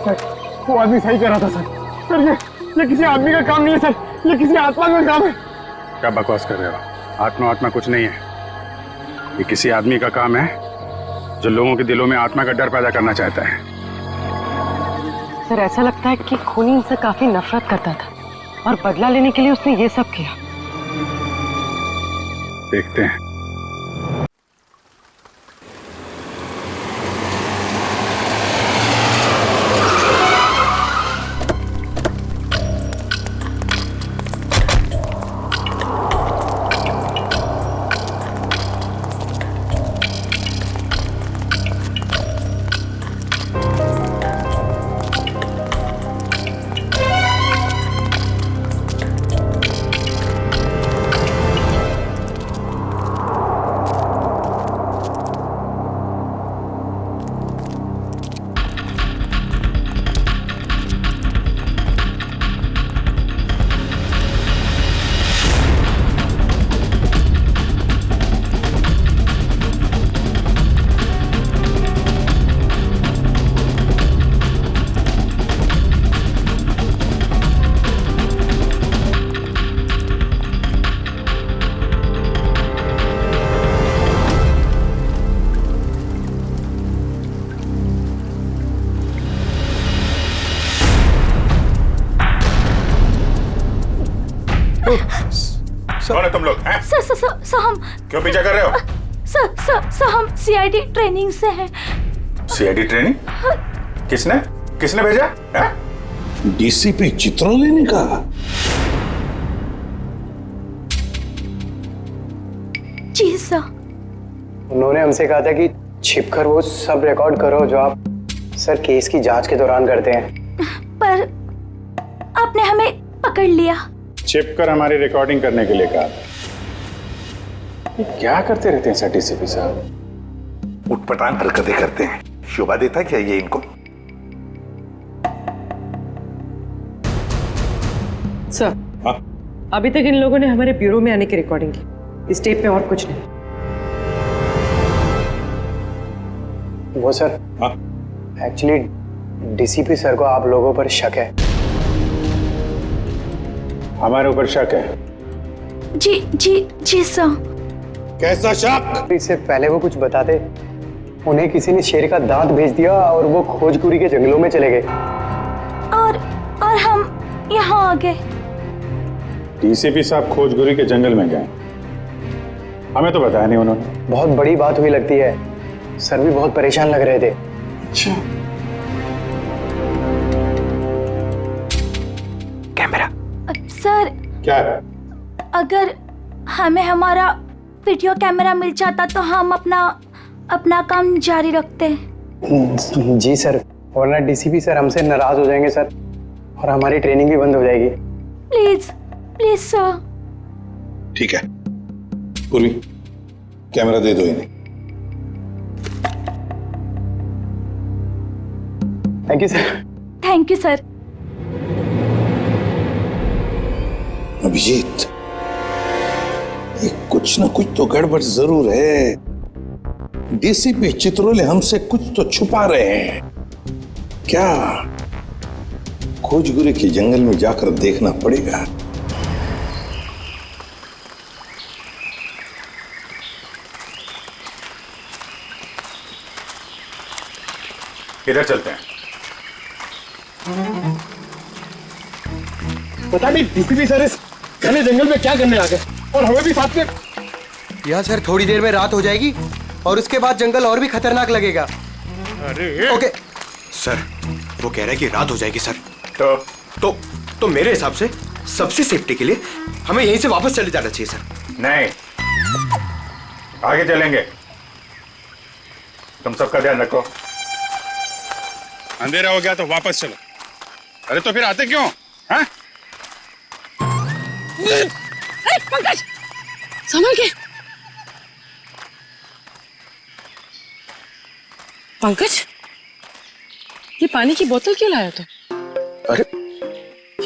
वो आदमी सही कर रहा था सर। सर ये किसी आदमी का काम नहीं है सर, ये किसी आत्मा का काम है। क्या बकवास कर रहे हो? आत्मा कुछ नहीं है। ये किसी आदमी का काम है जो लोगों के दिलों में आत्मा का डर पैदा करना चाहता है। सर ऐसा लगता है कि खूनी इनसे काफी नफरत करता था और बदला लेने के लिए उसने ये सब किया। देखते हैं। कौन है तुम लोग? सर हम क्यों पीछा कर रहे हो? सर हम सीआईडी ट्रेनिंग से हैं। CID training? किसने भेजा? डीसीपी चित्रोलेने का? जी सर। उन्होंने हमसे कहा था कि छिपकर वो सब रिकॉर्ड करो जो आप सर केस की जांच के दौरान करते हैं। पर आपने हमें पकड़ लिया। छिपकर हमारी रिकॉर्डिंग करने के लिए कहा। ये क्या करते रहते हैं सर डीसीपी साहब? उठपटांग हरकतें करते हैं। शोभा देता क्या ये इनको? सर अभी तक इन लोगों ने हमारे ब्यूरो में आने की रिकॉर्डिंग की। इस टेप में और कुछ नहीं। वो सर एक्चुअली डीसीपी सर को आप लोगों पर शक है। हमारे ऊपर शक है? जी सर। कैसा शक? इससे पहले वो कुछ बताते, उन्हें किसी ने शेर का दांत भेज दिया और वो खोजकुरी के जंगलों में चले गए। और हम यहाँ आ गए। डीसीपी साहब खोजगुरी के जंगल में गए? हमें तो बताया नहीं उन्होंने। बहुत बड़ी बात हुई लगती है। सर भी बहुत परेशान लग रहे थे। अच्छा कैमरा सर क्या? अगर हमें हमारा वीडियो कैमरा मिल जाता तो हम अपना काम जारी रखते। जी सर, वरना डीसीपी सर हमसे नाराज हो जाएंगे सर, और हमारी ट्रेनिंग भी बंद हो जाएगी। Please sir. ठीक है पूर्वी, कैमरा दे दो इन्हें। Thank you sir. अभिजीत, ये कुछ ना कुछ तो गड़बड़ जरूर है। डीसीपी चित्रोले हमसे कुछ तो छुपा रहे हैं। क्या? खोजगुरी के जंगल में जाकर देखना पड़ेगा। किधर चलते हैं? पता नहीं डीसीपी सर इस घने जंगल में क्या करने आ गए, और हमें भी साथ में। यहाँ सर थोड़ी देर में रात हो जाएगी और उसके बाद जंगल और भी खतरनाक लगेगा। अरे ओके सर, वो कह रहा है कि रात हो जाएगी सर। तो मेरे हिसाब से सबसे सेफ्टी के लिए हमें यहीं से वापस चले जाना चाहिए सर। नहीं, आगे चलेंगे। तुम सबका ध्यान रखो। अंधेरा हो गया तो वापस चलो। अरे तो फिर आते क्यों? हाँ? पंकज संभल के। पंकज, ये पानी की बोतल क्यों लाया तू? अरे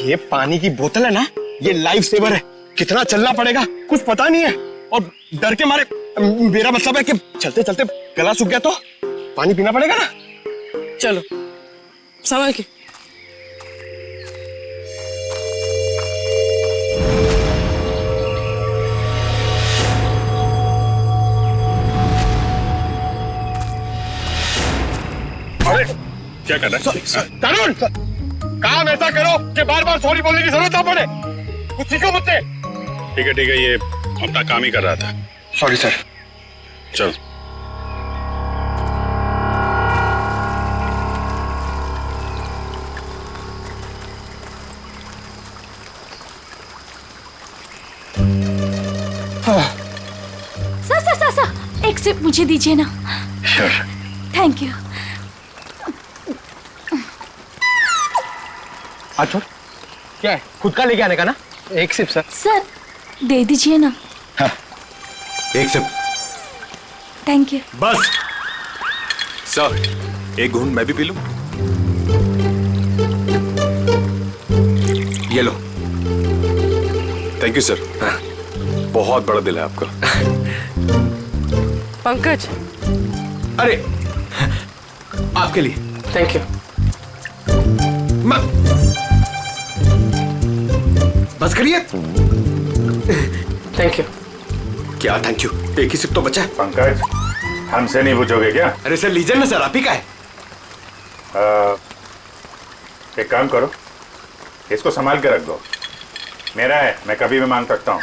ये पानी की बोतल है ना, ये लाइफ सेवर है। कितना चलना पड़ेगा कुछ पता नहीं है, और डर के मारे मेरा मतलब है कि चलते चलते गला सूख गया तो पानी पीना पड़ेगा ना। चलो संभाल के। अरे क्या कर रहा है? तरुण, काम ऐसा करो कि बार बार सॉरी बोलने की जरूरत ना पड़े। कुछ सीखो मुझसे। ठीक है, ये अपना काम ही कर रहा था। Sorry sir. चल। सर एक सिप मुझे दीजिए ना। Thank you. अच्छा, क्या है? खुद का लेके आने का ना? एक सिप सर। सर दे दीजिए ना। एक सिप। Thank you. बस सर, एक घूंट मैं भी पी लूं? ये लो। Thank you sir. बहुत बड़ा दिल है आपका। पंकज, अरे आपके लिए। Thank you. बस करिए। Thank you. क्या थैंक यू? एक ही सिप तो बचा है। पंकज, हमसे नहीं पूछोगे क्या? अरे सर लीजिए ना सर, आप ही का है। एक काम करो, इसको संभाल के रख दो। मेरा है, मैं कभी भी मांग सकता हूँ।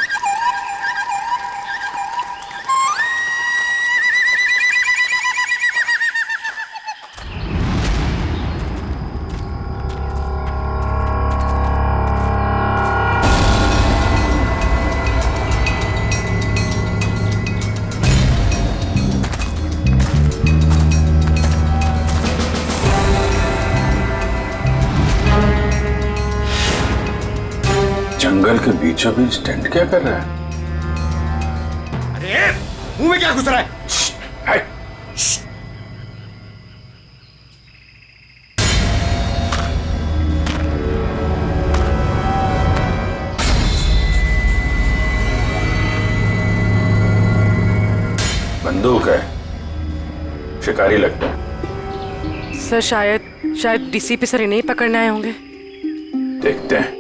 जंगल के बीचों बीच टेंट क्या कर रहा है? अरे मुंह में क्या घुस रहा है? हाय। बंदूक है, शिकारी लगता है। सर शायद डीसीपी सर इन्हें ही पकड़ने आए होंगे। देखते हैं।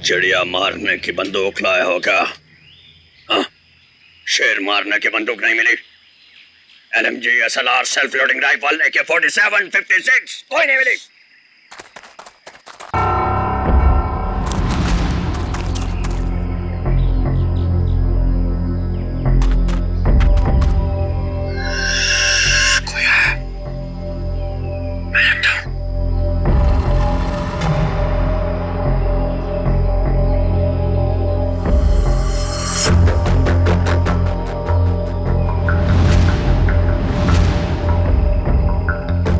चिड़िया मारने की बंदूक लाया होगा। हाँ? शेर मारने की बंदूक नहीं मिली। LMG, SLR, self loading rifle, AK-47, 56 कोई नहीं मिली।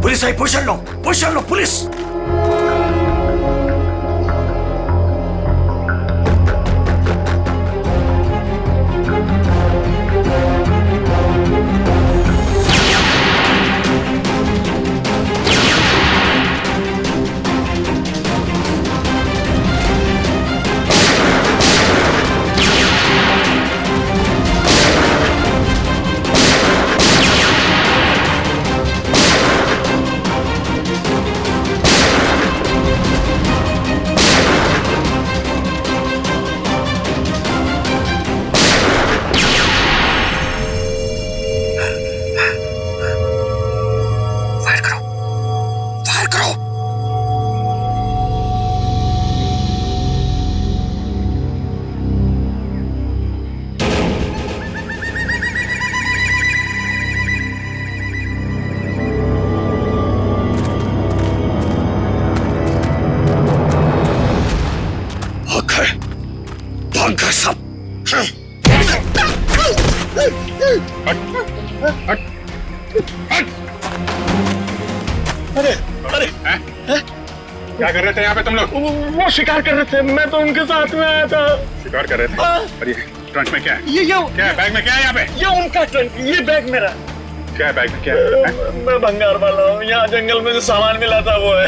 पुलिस आई, पोजीशन लो पुलिस। क्या कर रहे थे यहाँ पे तुम लोग? वो शिकार कर रहे थे, मैं तो उनके साथ में आया था। शिकार कर रहे थे? और ये ट्रंक में क्या है? ये क्या है बैग में? क्या है यहाँ पे? ये उनका ट्रंक, ये बैग मेरा। क्या है बैग में? क्या है? मैं भंगार वाला हूँ, यहाँ जंगल में जो सामान मिला था वो है।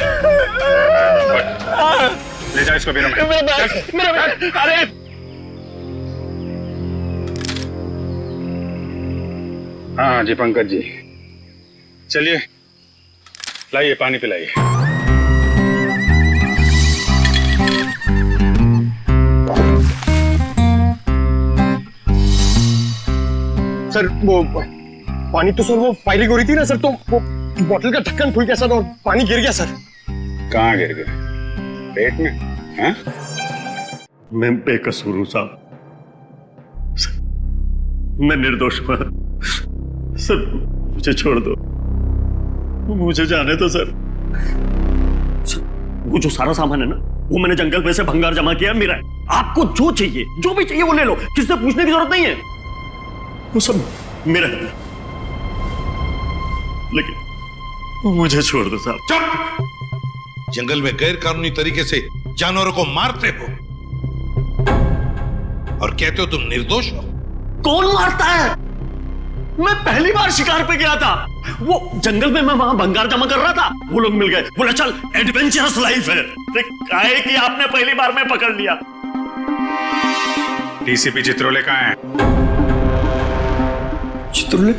ले जाओ इसको, मेरा बैग, अरे हाँ जी पंकज जी, चलिए लाइए पानी पिलाइए। सर वो पानी तो सर वो फायरिंग हो रही थी ना सर, तो वो बोतल का ढक्कन खुल गया सर और पानी गिर गया सर। कहाँ गिर गए? पेट में? हैं? मैं बेकसूर हूं साहब, मैं निर्दोष हूं सर, मुझे छोड़ दो, मुझे जाने दो सर। वो जो सारा सामान है ना, वो मैंने जंगल में से भंगार जमा किया मेरा है। आपको जो चाहिए, जो भी चाहिए वो ले लो, किससे पूछने की जरूरत नहीं है, वो सब मेरा है। लेकिन मुझे छोड़ दो साहब। चुप! जंगल में गैर कानूनी तरीके से जानवरों को मारते हो और कहते हो तुम निर्दोष हो। कौन मारता है? मैं पहली बार शिकार पे गया था, वो जंगल में मैं वहां भंगार जमा कर रहा था, वो लोग मिल गए, बोला चल एडवेंचरस लाइफ है। काहे कि आपने पहली बार में पकड़ लिया। डीसीपी चित्रोले कहाँ है? चित्रोले?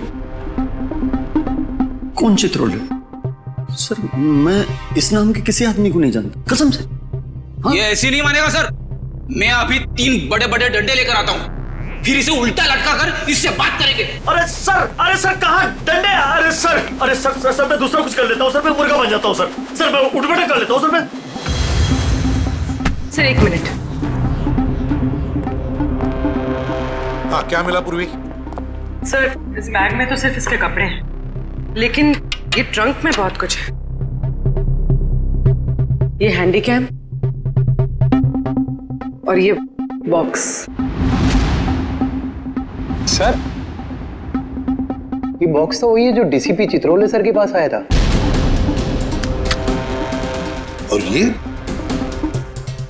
कौन चित्रोले? सर मैं इस नाम के किसी आदमी को नहीं जानता, कसम से। हाँ? ये ऐसी नहीं मानेगा सर, मैं अभी 3 बड़े बड़े डंडे लेकर आता हूँ, फिर इसे उल्टा लटका कर इससे बात करेंगे। अरे सर कहाँ डंडे? अरे सर मैं दूसरा कुछ कर लेता हूँ सर, मैं मुर्गा बन जाता हूँ सर मैं उठ बैठक कर लेता हूँ सर मैं। Sir 1 minute. हाँ क्या मिला पूर्वी? सर इस बैग में तो सिर्फ इसके कपड़े हैं, लेकिन ये ट्रंक में बहुत कुछ है। ये हैंडी कैम और ये बॉक्स। सर ये बॉक्स तो वही है जो डीसीपी चित्रोले सर के पास आया था। और ये?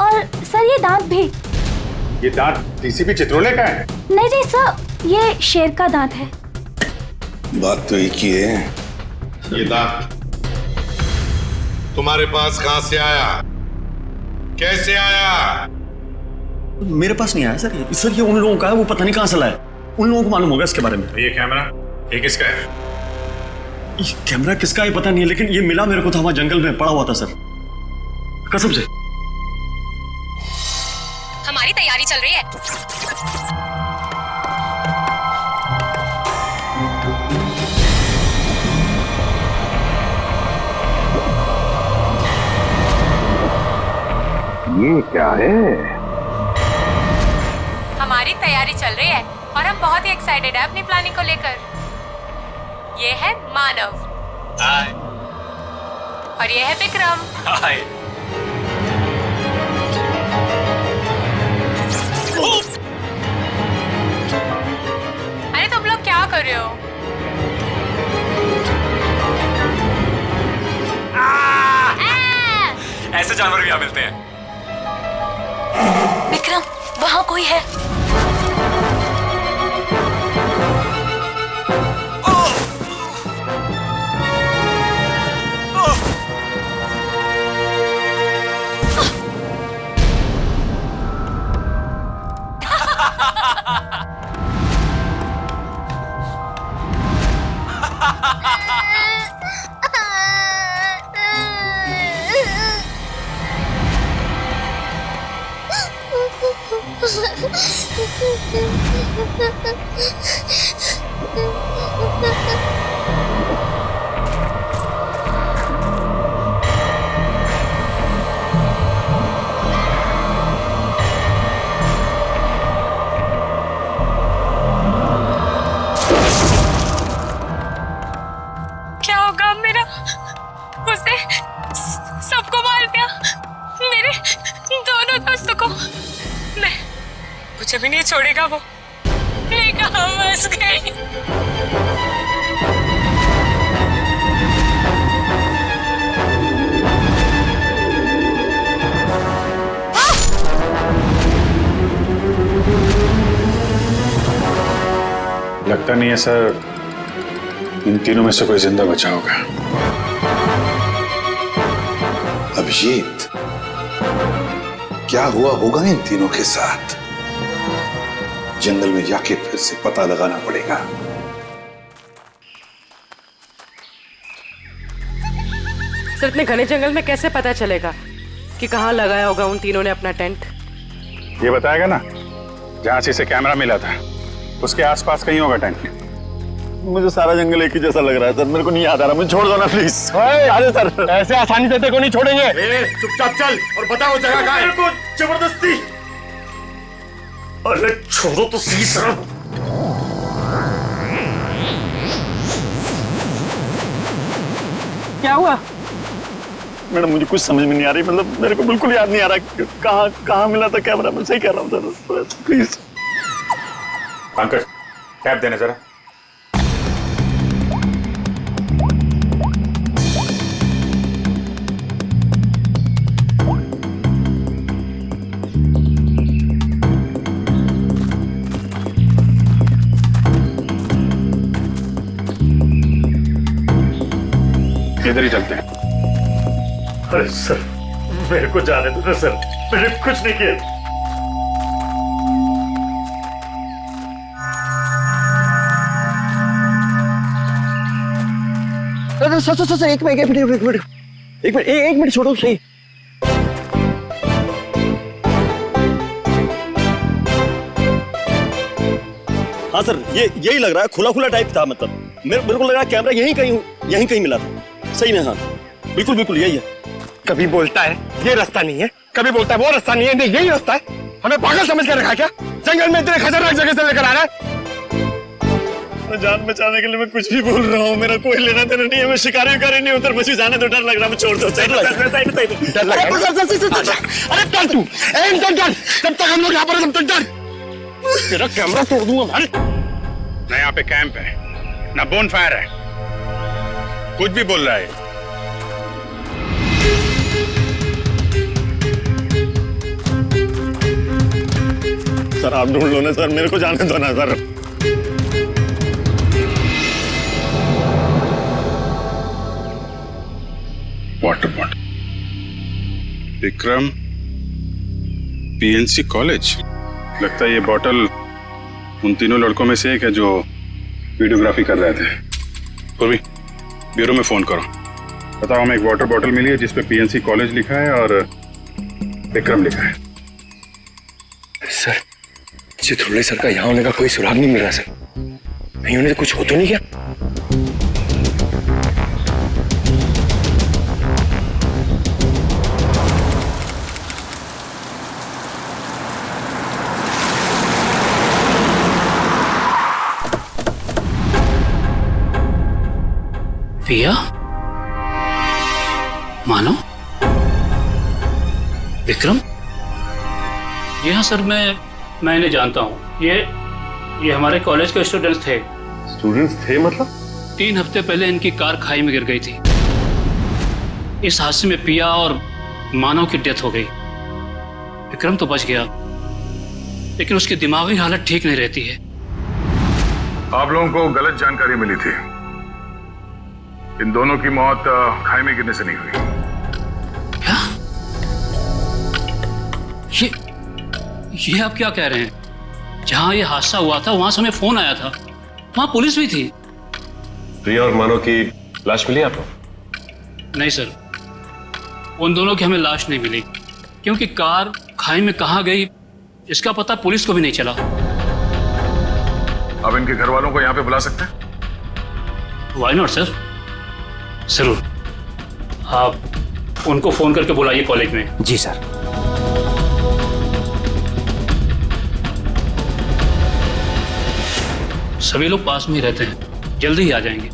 और सर ये दांत भी। ये दांत डीसीपी चित्रोले का है? नहीं सर, ये शेर का दांत है। बात तो एक ही है। ये दांत तुम्हारे पास कहां से आया, कैसे आया? मेरे पास नहीं आया सर ये उन लोगों का है, वो पता नहीं कहां से लाया, उन लोगों को मालूम होगा इसके बारे में। ये कैमरा ये किसका है? ये कैमरा किसका है पता नहीं है, लेकिन ये मिला मेरे को था वहां जंगल में पड़ा हुआ था सर, कसम से। हमारी तैयारी चल रही है। ये क्या है? हमारी तैयारी चल रही है और हम बहुत ही एक्साइटेड है अपनी प्लानिंग को लेकर। ये है मानव। हाय। और ये है विक्रम। हाय। अरे तुम लोग क्या कर रहे हो? ऐसे जानवर भी यहाँ मिलते हैं। विक्रम वहां कोई है। क्या होगा मेरा? उसने सबको मार दिया, मेरे दोनों दोस्तों को। मैं मुझे भी नहीं छोड़ेगा वो। मैं कहाँ फंस गई? लगता नहीं है सर इन तीनों में से कोई जिंदा बचा होगा। अभिजीत, क्या हुआ होगा इन तीनों के साथ? जंगल में जाके फिर से पता लगाना पड़ेगा। सर इतने घने जंगल में कैसे पता चलेगा कि कहाँ लगाया होगा उन तीनों ने अपना टेंट? ये बताएगा ना, जहाँ से इसे कैमरा मिला था उसके आसपास कहीं होगा टेंट। मुझे सारा जंगल एक ही जैसा लग रहा है सर, मेरे को नहीं याद आ रहा, मुझे छोड़ दो ना प्लीज। अरे सर ऐसे आसानी से तेरे को नहीं छोड़ेंगे। चुपचाप चल और बताओ जगह कहाँ है। मेरे को जबरदस्ती। अरे छोड़ो तो सही सर। क्या हुआ? मैडम मुझे कुछ समझ में नहीं आ रही, मतलब मेरे को बिल्कुल याद नहीं आ रहा कहाँ मिला था कैमरा। मैं सही कह रहा हूँ सर, प्लीज। पंकज टैप देना जरा। इधर ही चलते हैं। अरे सर मेरे को जाने दो ना सर, मैंने कुछ नहीं किया। सर एक मिनट छोड़ो सही। हाँ सर यही लग रहा है, खुला खुला टाइप था, मतलब मेरे को लग रहा है कैमरा यहीं कहीं मिला था। सही में हाँ बिल्कुल यही है। कभी बोलता है ये रास्ता नहीं है, कभी बोलता है वो रास्ता नहीं है, यही रास्ता है। हमें पागल समझ कर रखा क्या? जंगल में इतने खतरनाक जगह से लेकर आ रहा है। जान बचाने के लिए मैं कुछ भी बोल रहा हूँ, मेरा कोई लेना देना नहीं है, मैं शिकारी नहीं उधर, मुझे जाने तो डर लग रहा है, मैं छोड़ दो। डर लग रहा है? अरे डर तू एकदम डर, जब तक हम लोग यहाँ पर हैं तब तक डर। तेरा कैमरा तोड़ दूंगा भाई। ना यहाँ पे कैंप है ना बोन फायर है, कुछ भी बोल रहा है। सर आप ढूंढ लो ना सर, मेरे को जाने दो ना sir. Water bottle, Vikram PNC college. लगता है ये बॉटल उन तीनों लड़कों में से एक है जो वीडियोग्राफी कर रहे थे। पूर्वी ब्यूरो में फोन करो, बताओ हमें एक वाटर बॉटल मिली है जिसपे पीएनसी कॉलेज लिखा है और विक्रम लिखा है। सर चित्रोले सर का यहाँ होने का कोई सुराग नहीं मिल रहा सर। नहीं होने से कुछ हो तो नहीं क्या? पिया, मानो, विक्रम। जी हाँ सर, मैं इन्हें जानता हूँ। ये हमारे कॉलेज के स्टूडेंट्स थे। स्टूडेंट्स थे मतलब? 3 हफ्ते पहले इनकी कार खाई में गिर गई थी। इस हादसे में पिया और मानव की डेथ हो गई। विक्रम तो बच गया, लेकिन उसकी दिमागी हालत ठीक नहीं रहती है। आप लोगों को गलत जानकारी मिली थी। इन दोनों की मौत खाई में गिरने से नहीं हुई। क्या? ये आप क्या कह रहे हैं? जहां ये हादसा हुआ था वहां से हमें फोन आया था, वहां पुलिस भी थी। प्रिया और मानव की लाश मिली आपको? नहीं सर, उन दोनों की हमें लाश नहीं मिली, क्योंकि कार खाई में कहां गई इसका पता पुलिस को भी नहीं चला। अब इनके घर वालों को यहाँ पे बुला सकते हैं? व्हाई नॉट सर, जरूर। आप उनको फोन करके बुलाइए कॉलेज में। जी सर। सभी लोग पास में ही रहते हैं, जल्दी ही आ जाएंगे।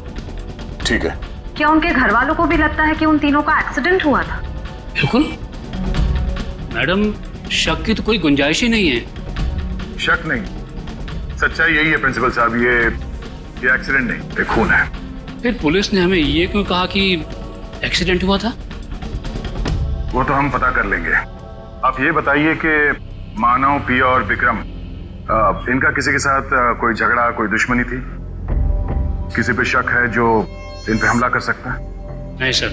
ठीक है। क्या उनके घर वालों को भी लगता है कि उन तीनों का एक्सीडेंट हुआ था? बिल्कुल मैडम, शक की तो कोई गुंजाइश ही नहीं है। शक नहीं, सच्चाई यही है प्रिंसिपल साहब, ये एक्सीडेंट नहीं, ये खून है। फिर पुलिस ने हमें ये क्यों कहा कि एक्सीडेंट हुआ था? वो तो हम पता कर लेंगे। आप ये बताइए कि मानव, पिया और विक्रम, इनका किसी के साथ कोई झगड़ा, कोई दुश्मनी थी? किसी पे शक है जो इन पे हमला कर सकता है? नहीं सर,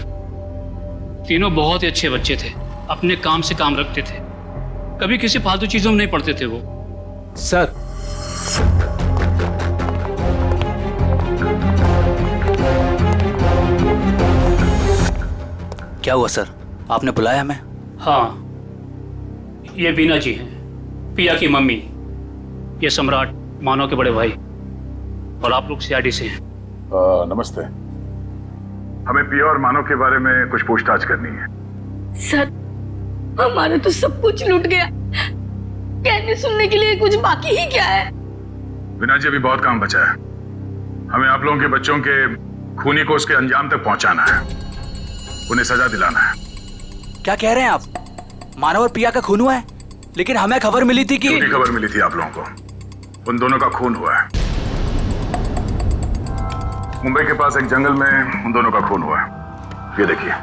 तीनों बहुत ही अच्छे बच्चे थे, अपने काम से काम रखते थे, कभी किसी फालतू चीजों में नहीं पड़ते थे वो। सर क्या हुआ सर, आपने बुलाया हमें? हाँ, ये बीना जी हैं, पिया की मम्मी। ये सम्राट, मानव के बड़े भाई। और आप लोग सीआईडी से हैं। नमस्ते। हमें पिया और मानव के बारे में कुछ पूछताछ करनी है। सर, हमारा तो सब कुछ लूट गया। कहने सुनने के लिए कुछ बाकी ही क्या है? विना जी, अभी बहुत काम बचा है। हमें आप लोगों के बच्चों के खूनी को उसके अंजाम तक पहुंचाना है, उन्हें सजा दिलाना है। क्या कह रहे हैं आप? मानव और पिया का खून हुआ है? लेकिन हमें खबर मिली थी कि... झूठी खबर मिली थी आप लोगों को। उन दोनों का खून हुआ है। मुंबई के पास एक जंगल में उन दोनों का खून हुआ है। ये देखिए।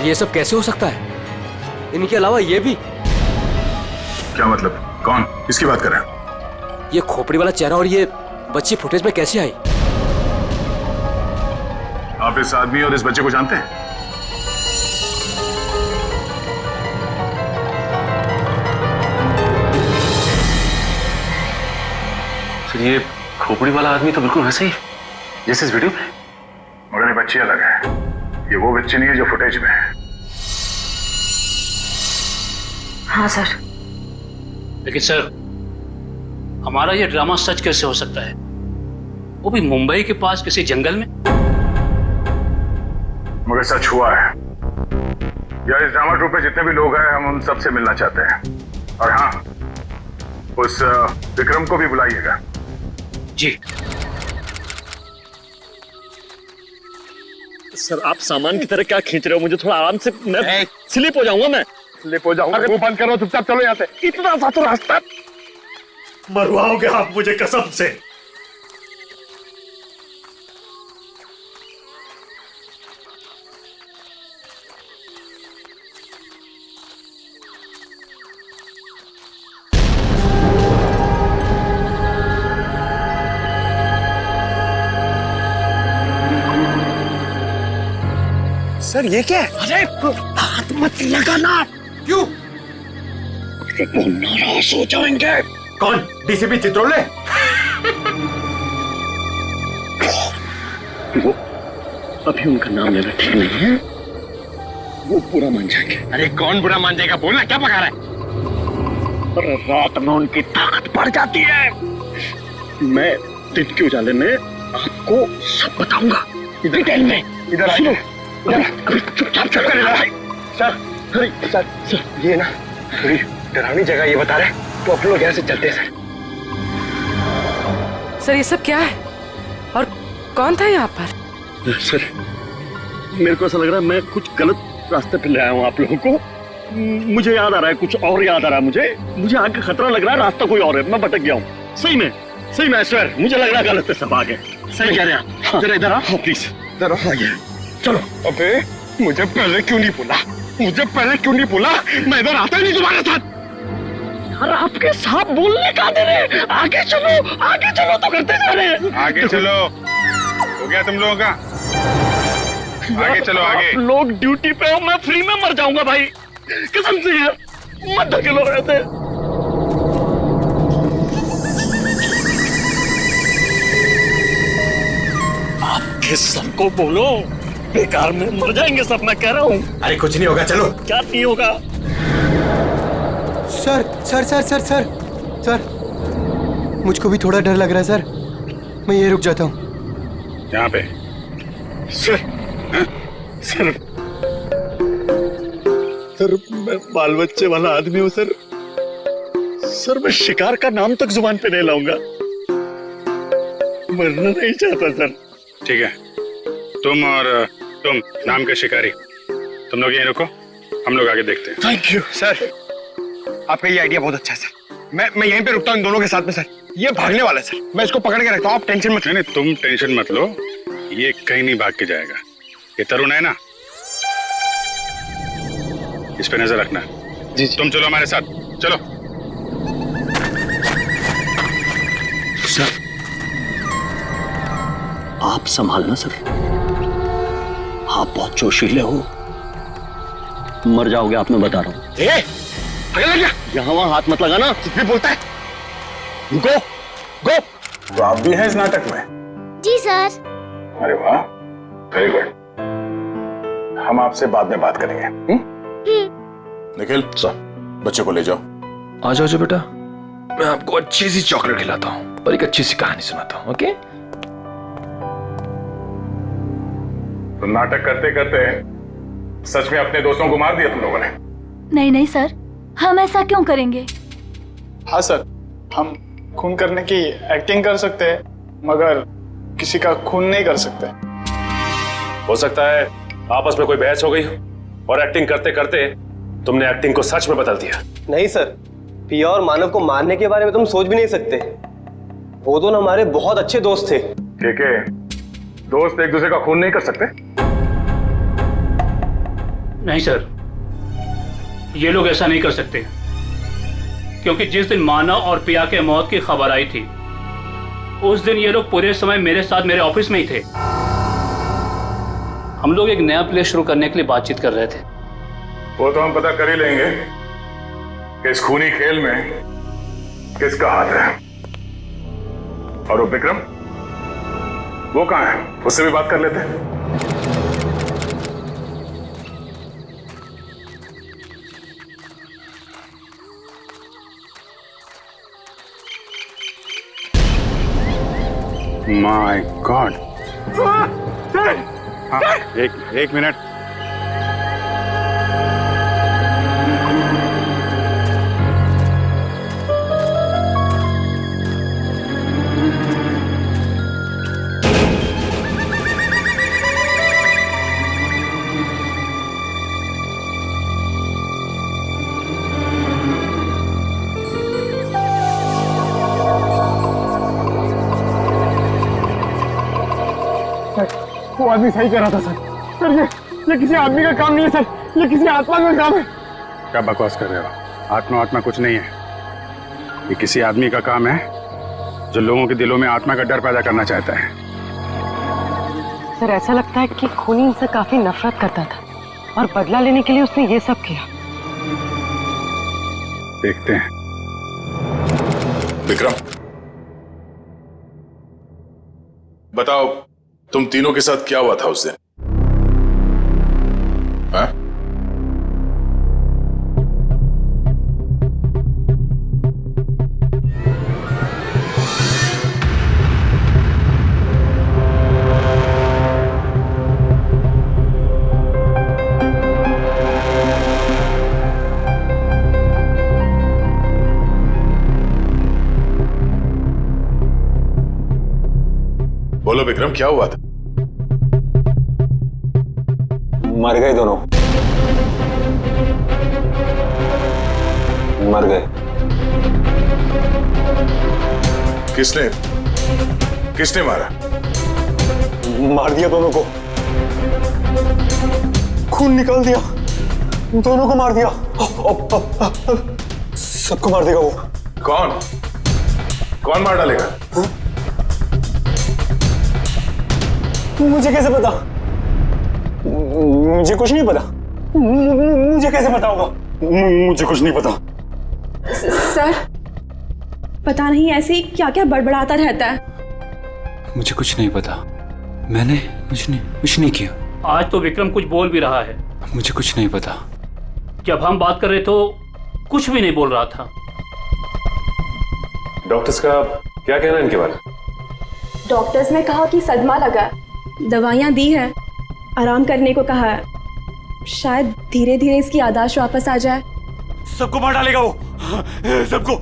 ये सब कैसे हो सकता है? इनके अलावा ये भी? क्या मतलब? कौन? किसकी बात कर रहे हैं? ये खोपड़ी वाला चेहरा और ये बच्ची फुटेज में कैसे आई? आप इस आदमी और इस बच्चे को जानते हैं? सर, ये खोपड़ी वाला आदमी तो बिल्कुल वैसे ही जैसे इस वीडियो में। मगर ये बच्ची अलग है। ये वो बच्ची नहीं है जो फुटेज में है। हाँ सर। लेकिन सर, हमारा ये ड्रामा सच कैसे हो सकता है? वो भी मुंबई के पास किसी जंगल में। मगर सच हुआ है। यार, इस ड्रामा ट्रूप पे जितने भी लोग हैं, हम उन सब से मिलना चाहते हैं। और हाँ, उस विक्रम को भी बुलाइएगा। जी सर, आप सामान की तरह क्या खींच रहे हो? मुझे थोड़ा आराम से, मैं स्लिप हो जाऊंगा। मैं स्लिप हो जाऊंगा? मुंह बंद करो, चुपचाप चलो यहाँ से। इतना सा तो रास्ता। मरवाओगे आप मुझे कसम से। सर, ये क्या है? अरे हाथ मत लगाना। क्यों? वो नाराज हो जाएंगे। कौन? डीसीपी चित्रोले? वो अभी उनका नाम लेना ठीक नहीं है। वो बुरा मान जाएंगे। अरे कौन बुरा मान जाएगा? बोलना, क्या पका रहा है? और रात में उनकी ताकत बढ़ जाती है। मैं दिन के उजाले में आपको सब बताऊंगा डिटेल में। इधर आइए। अभी चुपचाप चलो। सर, ये ना थोड़ी डरावनी जगह ये बता रहे, तो अपन लोग यहाँ से चलते हैं सर। सर, ये सब क्या है? और कौन था यहाँ पर? सर, मेरे को ऐसा लग रहा है मैं कुछ गलत रास्ते पे ले आया हूँ आप लोगों को। मुझे याद आ रहा है, कुछ और याद आ रहा है मुझे आगे खतरा लग रहा है, रास्ता कोई और है। मैं भटक गया हूँ। सही में सर, मुझे लग रहा है गलत है सब आगे। सही कह रहे हैं आप। जरा इधर आओ प्लीज। इधर आओ, आइए। चलो। अबे, मुझे पहले क्यों नहीं बोला? मैं इधर आता ही नहीं तुम्हारे साथ। यार, आपके साथ बोलने का दे रहे। आगे चलो तो करते जा रहे हैं। आगे चलो। हो गया तुम लोगों का? आगे चलो, आगे। लोग ड्यूटी पे हो, मैं फ्री में मर जाऊंगा भाई, कसम से यार। मत धकेलो ऐसे। आपके सबको बोलो, बेकार में मर जाएंगे सब, मैं कह रहा हूँ। अरे कुछ नहीं होगा, चलो। क्या नहीं होगा? सर, मुझको भी थोड़ा डर लग रहा है सर। मैं ये रुक जाता हूँ। यहाँ पे? सर, मैं बाल बच्चे वाला आदमी हूँ सर। मैं शिकार का नाम तक जुबान पे नहीं लाऊंगा। मरना नहीं चाहता सर। ठीक है, तुम नाम के शिकारी, तुम लोग यहीं रुको, हम लोग आगे देखते हैं। थैंक यू सर, आपका ये आइडिया बहुत अच्छा है सर। मैं यहीं पे रुकता हूँ इन दोनों के साथ में सर। ये भागने वाला है सर, मैं इसको पकड़ के रखता हूँ, आप टेंशन मत। नहीं, तुम टेंशन मत लो, ये कहीं नहीं भाग के जाएगा। ये तरुण है ना, इस पे नजर रखना। जी। तुम चलो हमारे साथ, चलो। सर, आप संभालना सर, आप बहुत जोशीले हो। मर जाओगे आप, मैं बता रहा हूँ। यहाँ वहाँ हाथ मत लगाना। कुछ भी बोलता है। गो गो। तो आप भी हैं इस नाटक में? जी सर। अरे वाह, वेरी गुड। हम आपसे बाद में बात करेंगे। निखिल, बच्चे को ले जाओ। आ जाओ जो बेटा, मैं आपको अच्छी सी चॉकलेट खिलाता हूँ और एक अच्छी सी कहानी सुनाता हूँ। ओके? तो नाटक करते करते सच में अपने दोस्तों को मार दिया तुम लोगों ने? नहीं नहीं सर, हम ऐसा क्यों करेंगे? हाँ सर, हम खून करने की एक्टिंग कर सकते हैं मगर किसी का खून नहीं कर सकते। हो सकता है आपस में कोई बहस हो गई और एक्टिंग करते करते तुमने एक्टिंग को सच में बदल दिया। नहीं सर, पिया और मानव को मारने के बारे में तुम सोच भी नहीं सकते। वो दोनों हमारे बहुत अच्छे दोस्त थे। ठीक है, दोस्त एक दूसरे का खून नहीं कर सकते? नहीं सर, ये लोग ऐसा नहीं कर सकते, क्योंकि जिस दिन मानव और पिया के मौत की खबर आई थी उस दिन ये लोग पूरे समय मेरे साथ मेरे ऑफिस में ही थे। हम लोग एक नया प्ले शुरू करने के लिए बातचीत कर रहे थे। वो तो हम पता कर ही लेंगे कि इस खूनी खेल में किसका हाथ है। और वो विक्रम, वो कहाँ है? उससे भी बात कर लेते हैं। My God. हाँ, एक मिनट। वो आदमी सही कर रहा था सर। ये किसी आदमी का काम नहीं है सर, ये किसी आत्मा का काम है। क्या बकवास कर रहे हो? आत्मा कुछ नहीं है। ये किसी आदमी का काम है जो लोगों के दिलों में आत्मा का डर पैदा करना चाहता है। सर ऐसा लगता है कि खूनी इनसे काफी नफरत करता था और बदला लेने के लिए उसने ये सब किया। देखते हैं। विक्रम, बताओ तुम तीनों के साथ क्या हुआ था उस दिन? हाँ? बोलो विक्रम, क्या हुआ था? मर गए दोनों, मर गए। किसने मारा? मार दिया दोनों को, खून निकाल दिया, दोनों को मार दिया। सबको मार देगा वो। कौन मार डालेगा? मुझे कैसे पता? मुझे कुछ नहीं पता। मुझे कैसे पता होगा? मुझे कुछ नहीं पता। सर, पता नहीं ऐसे ही क्या क्या बड़बड़ाता रहता है। मुझे कुछ नहीं पता, मैंने कुछ नहीं किया। आज तो विक्रम कुछ बोल भी रहा है। मुझे कुछ नहीं पता। जब हम बात कर रहे तो कुछ भी नहीं बोल रहा था। डॉक्टर्स का क्या कहना है इनके बारे में? डॉक्टर्स ने कहा कि सदमा लगा, दवाइयाँ दी है, आराम करने को कहा है। शायद धीरे धीरे इसकी याददाश्त वापस आ जाए। सबको मार डालेगा वो, सबको,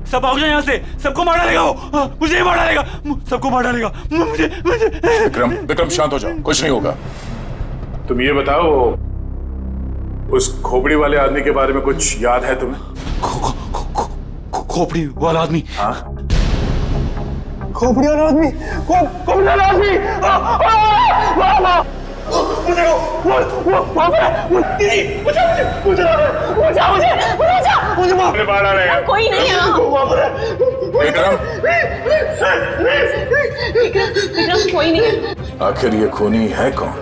सब भाग जाए यहाँ से, सबको मार डालेगा वो, मुझे मार डालेगा, सबको मार डालेगा, मुझे। विक्रम शांत हो जाओ, कुछ नहीं होगा। तुम ये बताओ, उस खोपड़ी वाले आदमी के बारे में कुछ याद है तुम्हें? खोपड़ी वाला आदमी? हाँ, खोपड़ी वाला आदमी, खोपड़ी वाला आदमी। कोई नहीं है। विक्रम, कोई नहीं है। आखिर ये खूनी है कौन?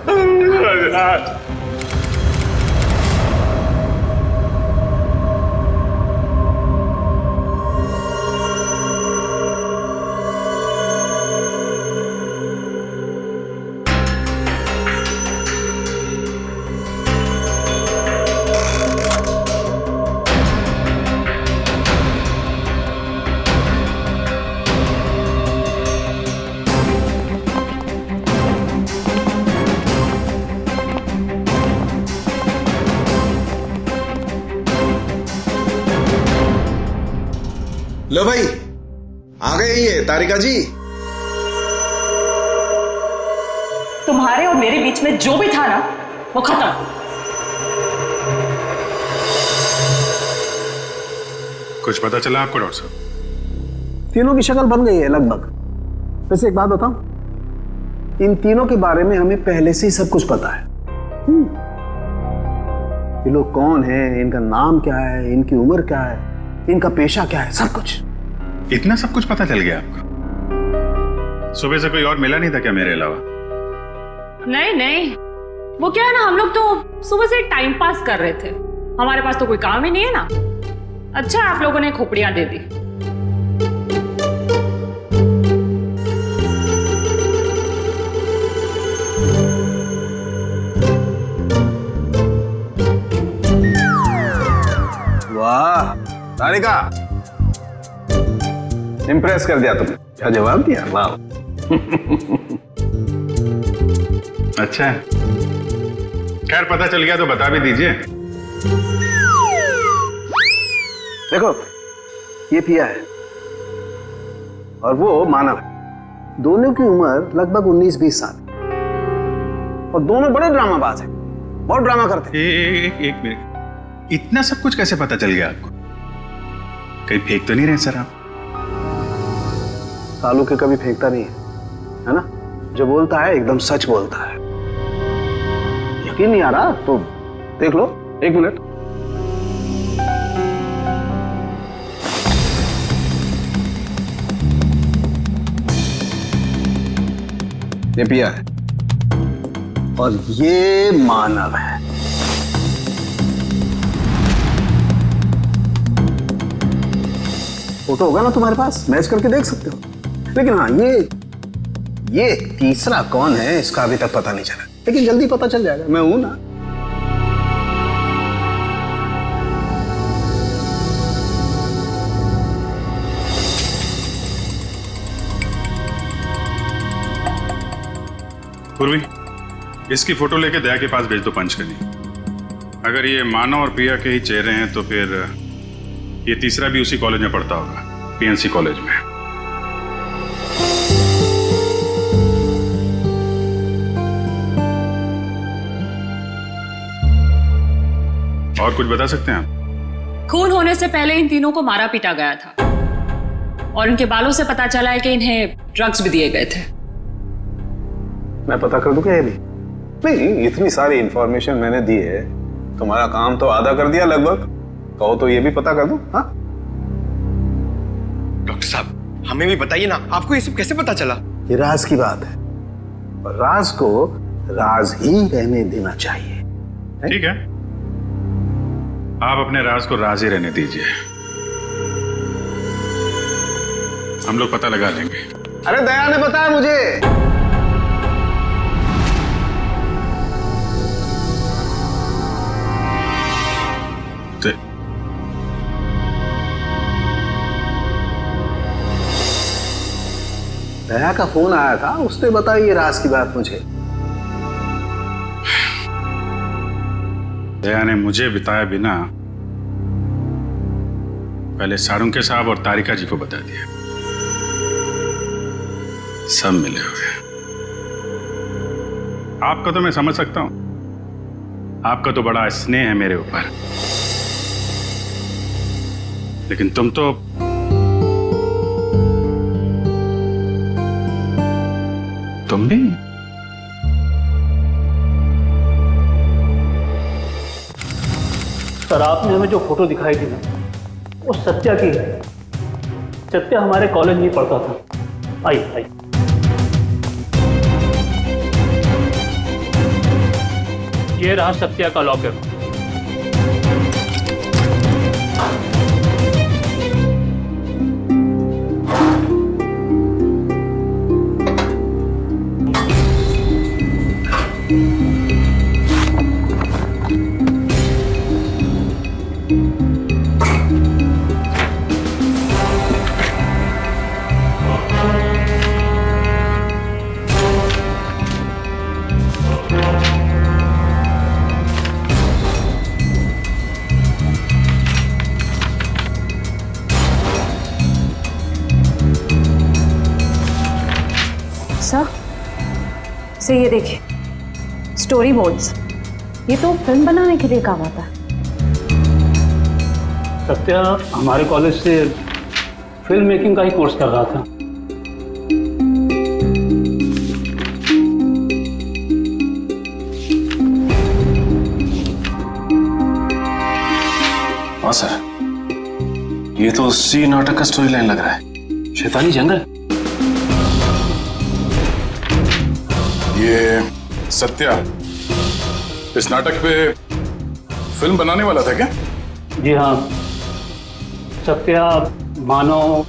लो भाई, आ गए ये तारिका जी। तुम्हारे और मेरे बीच में जो भी था ना, वो खत्म। कुछ पता चला आपको डॉक्टर साहब? तीनों की शक्ल बन गई है लगभग। वैसे एक बात बताऊं, इन तीनों के बारे में हमें पहले से ही सब कुछ पता है। ये लोग कौन हैं, इनका नाम क्या है, इनकी उम्र क्या है, इनका पेशा क्या है, सब कुछ। इतना सब कुछ पता चल गया आपको? सुबह से कोई और मिला नहीं था क्या मेरे अलावा? नहीं नहीं, वो क्या है ना, हम लोग तो सुबह से टाइम पास कर रहे थे। हमारे पास तो कोई काम ही नहीं है ना। अच्छा आप लोगों ने खोपड़ियां दे दी। वाह तारिका, इम्प्रेस कर दिया तुमने। क्या जवाब दिया, वाह। अच्छा, खैर पता चल गया तो बता भी दीजिए। देखो, ये पिया है और वो मानव है। दोनों की उम्र लगभग 19-20 साल और दोनों बड़े ड्रामाबाज हैं, बहुत ड्रामा करते हैं। एक मिनट, इतना सब कुछ कैसे पता चल गया आपको? कहीं फेंक तो नहीं रहे सर आप? कालू के कभी फेंकता नहीं है ना? जो बोलता है एकदम सच बोलता है। यकीन नहीं आ रहा तो देख लो, 1 मिनट। ये पिया है और ये मानव है। फोटो होगा ना तुम्हारे पास, मैच करके देख सकते हो। लेकिन हाँ, ये तीसरा कौन है इसका अभी तक पता नहीं चला, लेकिन जल्दी पता चल जाएगा। मैं हूं ना। पूर्वी, इसकी फोटो लेके दया के पास भेज दो पंच करनी। अगर ये मानव और पिया के ही चेहरे हैं तो फिर ये तीसरा भी उसी कॉलेज में पढ़ता होगा, पीएनसी कॉलेज में। और कुछ बता सकते हैं आप? खून होने से पहले इन तीनों को मारा पीटा गया था और इनके बालों से पता चला है कि इन्हें ड्रग्स भी दिए गए थे। मैं पता कर दूं क्या? ये भी नहीं, इतनी सारी इंफॉर्मेशन मैंने दी है, तुम्हारा काम तो आधा कर दिया लगभग। कहो तो ये भी पता कर दूं? हाँ डॉक्टर साहब, हमें भी बताइए ना, आपको ये सब कैसे पता चला? ये राज की बात है और राज को राज ही रहने देना चाहिए। ठीक है, आप अपने राज को राज ही रहने दीजिए, हम लोग पता लगा लेंगे। अरे दया ने बताया मुझे। दया का फोन आया था, उसने बताई ये राज की बात मुझे। दया ने मुझे बताया बिना पहले सारुंके साहब और तारिका जी को बता दिया। सब मिले हुए। आपका तो मैं समझ सकता हूं, आपका तो बड़ा स्नेह है मेरे ऊपर, लेकिन तुम तो तुम भी। सर, आपने हमें जो फोटो दिखाई थी ना, वो सत्या की है। सत्या हमारे कॉलेज में पढ़ता था। आई आई ये रहा सत्या का लॉकर। से ये देखिए स्टोरी बोर्ड्स, ये तो फिल्म बनाने के लिए काम आता है। सत्या हमारे कॉलेज से फिल्म मेकिंग का ही कोर्स कर रहा था। हाँ सर, ये तो उसी नाटक का स्टोरी लाइन लग रहा है, शैतानी जंगल। ये सत्या इस नाटक पे फिल्म बनाने वाला था क्या? जी हाँ, सत्या, मानव,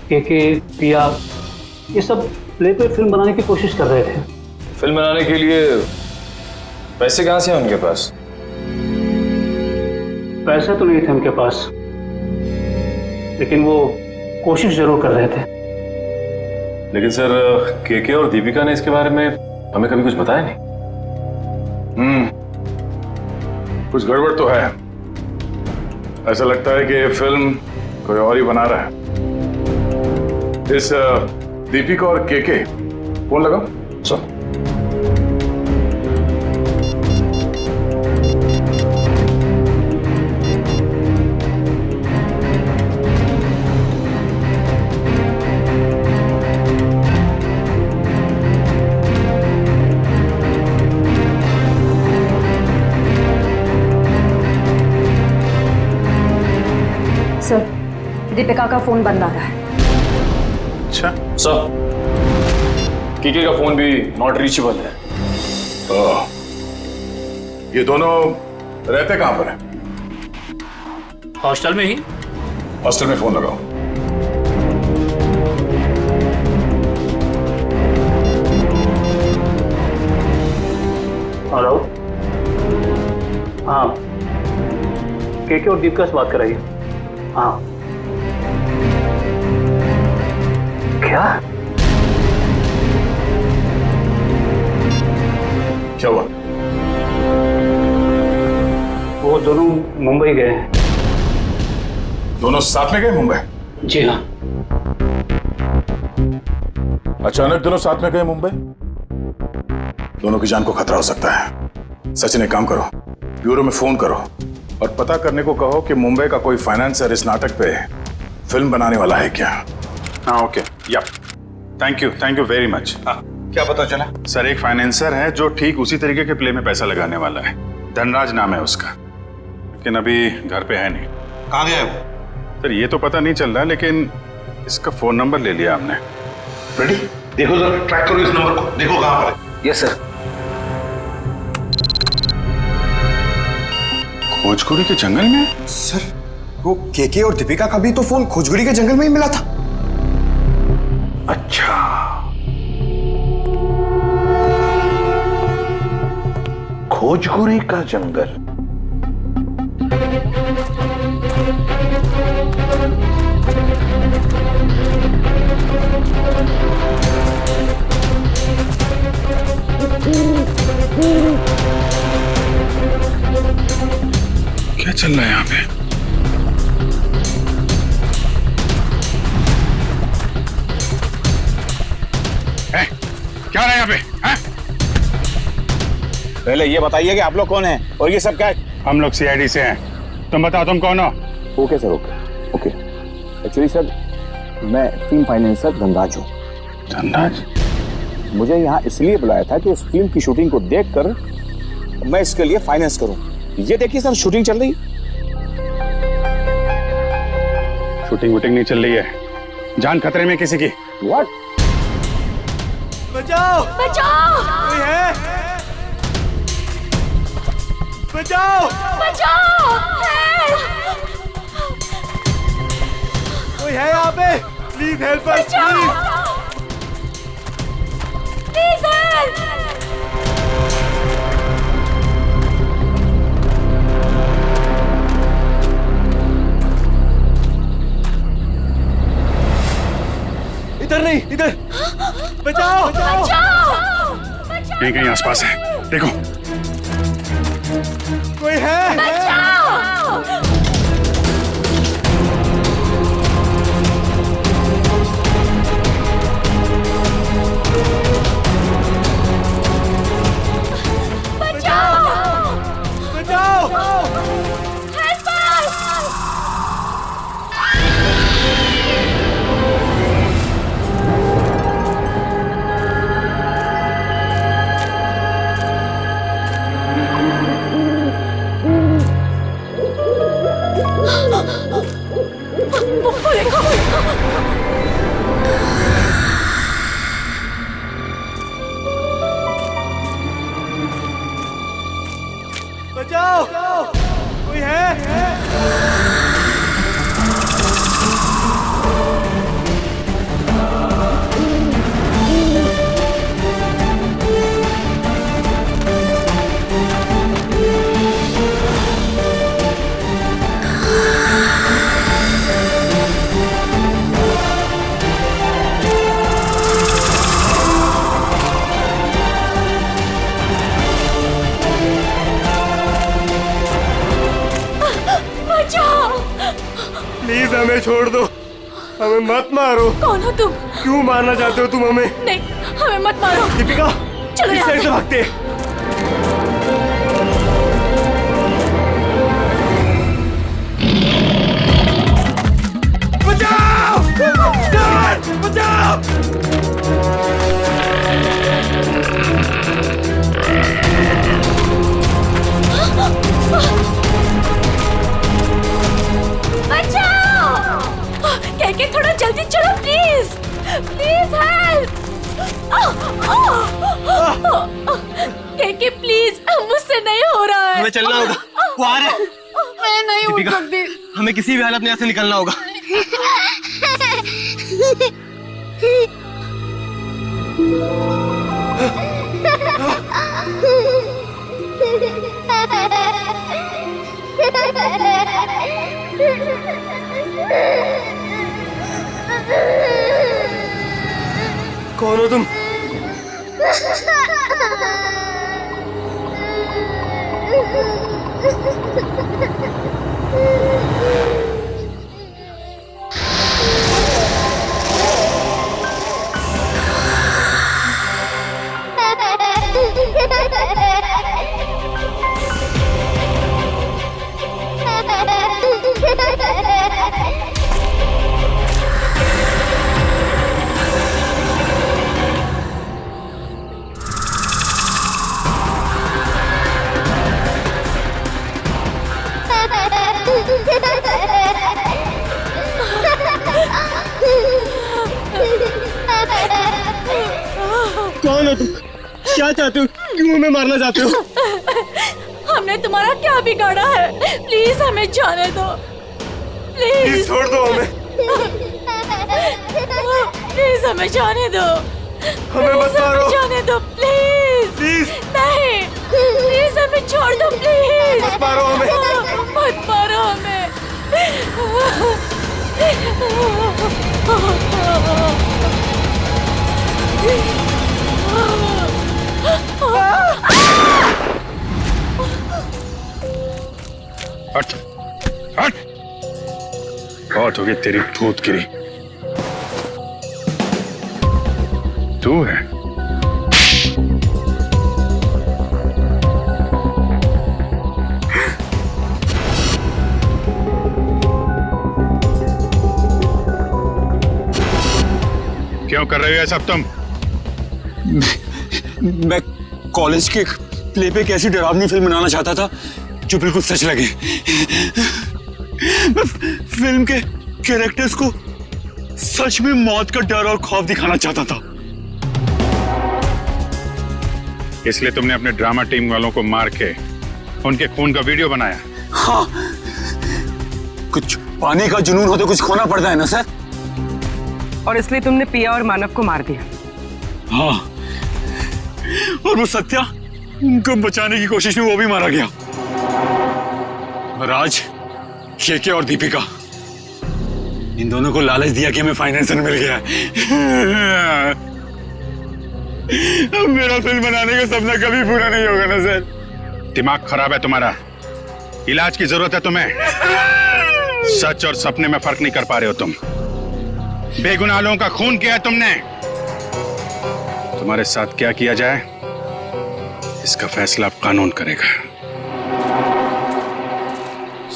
के पिया, ये सब प्ले पे फिल्म बनाने की कोशिश कर रहे थे। फिल्म बनाने के लिए पैसे कहाँ से हैं उनके पास? पैसा तो नहीं थे उनके पास, लेकिन वो कोशिश जरूर कर रहे थे। लेकिन सर, के और दीपिका ने इसके बारे में हमें कभी कुछ बताया नहीं। कुछ गड़बड़ तो है। ऐसा लगता है कि ये फिल्म कोई और ही बना रहा है। इस दीपिका और के फोन लगाओ। सर सर, दीपिका का फोन बंद आ रहा है। अच्छा सर, के का फोन भी नॉट रीचेबल है। ये दोनों रहते कहां पर हैं? हॉस्टल में ही। हॉस्टल में फोन लगाओ। हेलो, हाँ, के और दीपिका से बात कराइए। हाँ, क्या हुआ? वो दोनों मुंबई गए हैं। दोनों साथ में गए मुंबई? जी हाँ। अचानक दोनों साथ में गए मुंबई? दोनों की जान को खतरा हो सकता है। सचिन, एक काम करो, ब्यूरो में फोन करो और पता करने को कहो कि मुंबई का कोई फाइनेंसर इस नाटक पे फिल्म बनाने वाला है क्या। हाँ ओके, या थैंक यू वेरी मच। क्या पता चला? सर, एक फाइनेंसर है जो ठीक उसी तरीके के प्ले में पैसा लगाने वाला है। धनराज नाम है उसका, लेकिन अभी घर पे है नहीं। कहाँ गया है वो? सर, ये तो पता नहीं चल रहा, लेकिन इसका फोन नंबर ले लिया हमने। रेडी? देखो जरा, ट्रैक करो इस नंबर को, देखो कहां पर है। Yes sir. खोजखोरी के जंगल में? सर, वो के और दीपिका का भी तो फोन खोजगुड़ी के जंगल में ही मिला था। अच्छा, खोजगुरी का जंगल। क्या चल रहा है यहाँ पे? क्या रहा है यहाँ पे? पहले ये बताइए कि आप लोग कौन हैं और ये सब क्या है? हम लोग सीआईडी से हैं। तुम बताओ तुम कौन हो? Okay sir, okay. Actually sir, मैं फिल्म फाइनेंसर धनराज हूँ। धनराज? मुझे यहाँ इसलिए बुलाया था कि इस फिल्म की शूटिंग को देखकर मैं इसके लिए फाइनेंस करूँ। ये देखिए सर, शूटिंग चल रही। शूटिंग वूटिंग नहीं चल रही है, जान खतरे में किसी की। व्हाट? बचाओ! बचाओ! कोई है? बचाओ! बचाओ! कोई है यहाँ पे? Please help us, please help! इधर नहीं, इधर। बचाओ! कहीं आसपास है, देखो। कोई है? बचाओ! प्लीज हमें छोड़ दो, हमें मत मारो। कौन हो तुम? क्यों मारना चाहते हो तुम हमें? नहीं, हमें मत मारो। दीपिका, चलो इस यहाँ साइड से। से भागते। बचाओ! डैड, बचाओ! बचाओ! के थोड़ा जल्दी चलो प्लीज, प्लीज हेल्प। के प्लीज, मुझसे नहीं हो रहा है। हमें चलना होगा, वो आ रहा है। मैं नहीं उठ दीपिका, सकती। हमें किसी भी हालत में यहाँ से निकलना होगा। कौन हो तुम? कौन हो तुम? क्या चाहते हो? क्यों हमें मारना चाहते हो? हमने तुम्हारा क्या बिगाड़ा है? प्लीज हमें जाने दो, प्लीज छोड़ दो हमें। प्लीज हमें जाने दो, हमें मत मारो। जाने दो प्लीज। नहीं, प्लीज हमें छोड़ दो प्लीज। मत मारो हमें। मत मारो हमें। हट हट, बहुत हो गई तेरी भूतगिरी। तू है? क्यों कर रहे हो ये सब तुम? मैं कॉलेज के प्ले पे एक ऐसी डरावनी फिल्म बनाना चाहता था जो बिल्कुल सच लगे। मैं फिल्म के कैरेक्टर्स को सच में मौत का डर और खौफ दिखाना चाहता था। इसलिए तुमने अपने ड्रामा टीम वालों को मार के उनके खून का वीडियो बनाया? हाँ, कुछ पाने का जुनून हो तो कुछ खोना पड़ता है ना सर। और इसलिए तुमने पिया और मानव को मार दिया? हाँ, और वो सत्या, उनको बचाने की कोशिश में वो भी मारा गया। राज, केके और दीपिका, इन दोनों को लालच दिया कि हमें फाइनेंसर मिल गया। अब मेरा फिल्म बनाने का सपना कभी पूरा नहीं होगा ना सर। दिमाग खराब है तुम्हारा, इलाज की जरूरत है तुम्हें। सच और सपने में फर्क नहीं कर पा रहे हो तुम। बेगुनाह लोगों का खून किया है तुमने। तुम्हारे साथ क्या किया जाए इसका फैसला अब कानून करेगा।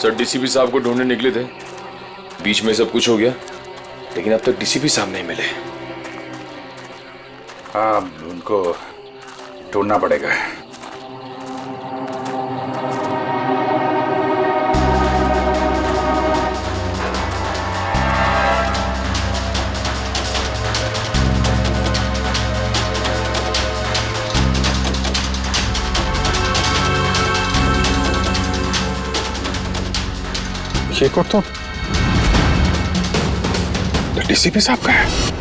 सर, डीसीपी साहब को ढूंढने निकले थे, बीच में सब कुछ हो गया, लेकिन अब तक डीसीपी साहब नहीं मिले। हाँ, उनको ढूंढना पड़ेगा। ये कोट तो डीसीपी साहब का है।